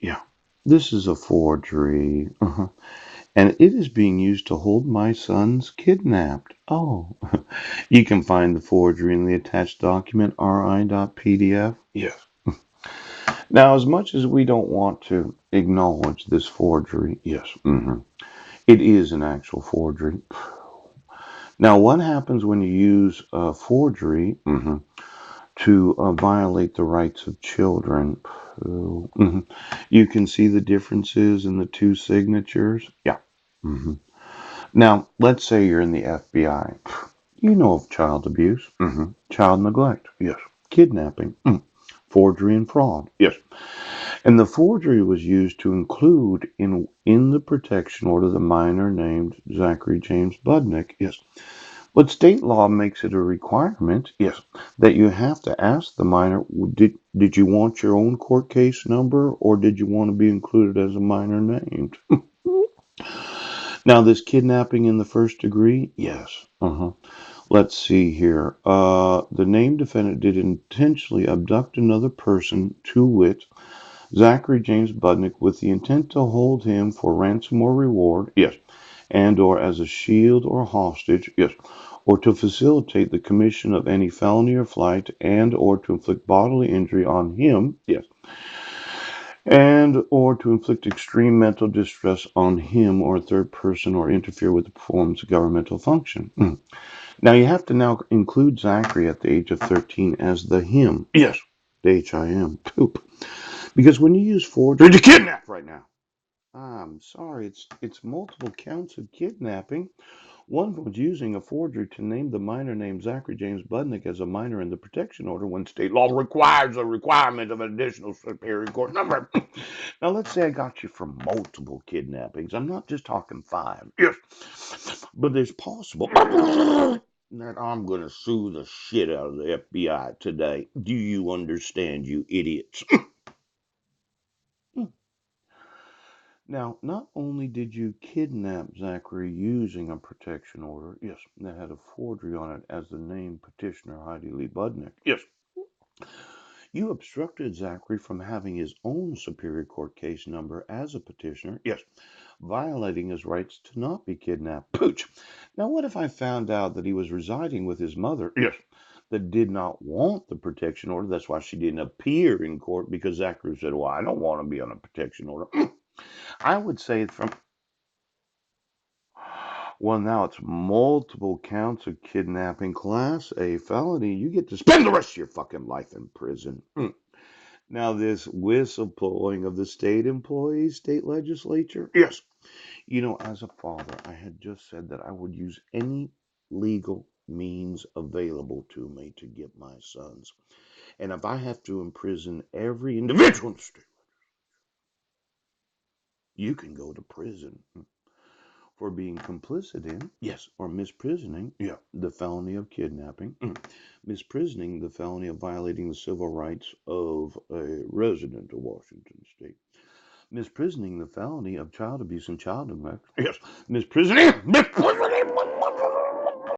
Yeah, this is a forgery. And it is being used to hold my sons kidnapped. Oh, you can find the forgery in the attached document ri.pdf. Yes. Now, as much as we don't want to acknowledge this forgery, yes, it is an actual forgery. Now, what happens when you use forgery to violate the rights of children? You can see the differences in the two signatures. Yeah. hmm Now, let's say you're in the FBI. You know of child abuse, child neglect, yes, kidnapping, forgery and fraud, yes. And the forgery was used to include in the protection order the minor named Zachary James Budnick, yes. But state law makes it a requirement, yes, that you have to ask the minor, did you want your own court case number or did you want to be included as a minor named? Now, this kidnapping in the first degree, yes. Let's see here. The named defendant did intentionally abduct another person, to wit, Zachary James Budnick, with the intent to hold him for ransom or reward, yes, and or as a shield or hostage, yes, or to facilitate the commission of any felony or flight, and or to inflict bodily injury on him, yes, and or to inflict extreme mental distress on him or a third person or interfere with the performance of governmental function. Now you have to now include Zachary at the age of 13 as the him. Yes, the H-I-M. Poop. Because when you use forgery to kidnap right now, I'm sorry, it's multiple counts of kidnapping. One was using a forgery to name the minor named Zachary James Budnick as a minor in the protection order when state law requires a requirement of an additional superior court number. Now, let's say I got you for multiple kidnappings. I'm not just talking five. Yes. But there's possible that I'm going to sue the shit out of the FBI today. Do you understand, you idiots? Now, not only did you kidnap Zachary using a protection order, yes, that had a forgery on it as the named petitioner Heidi Lee Budnick, yes, you obstructed Zachary from having his own Superior Court case number as a petitioner, yes, violating his rights to not be kidnapped. Pooch. Now, what if I found out that he was residing with his mother, yes, that did not want the protection order? That's why she didn't appear in court because Zachary said, well, I don't want to be on a protection order. I would say from Well, now it's multiple counts of kidnapping, class A felony. You get to spend the rest of your fucking life in prison. Now, this whistleblowing of the state employees, state legislature. Yes. As a father, I had just said that I would use any legal means available to me to get my sons. And if I have to imprison every individual in the state, you can go to prison for being complicit in, yes, or misprisioning, yeah, the felony of kidnapping, misprisioning the felony of violating the civil rights of a resident of Washington State, misprisioning the felony of child abuse and child neglect, yes, misprisioning,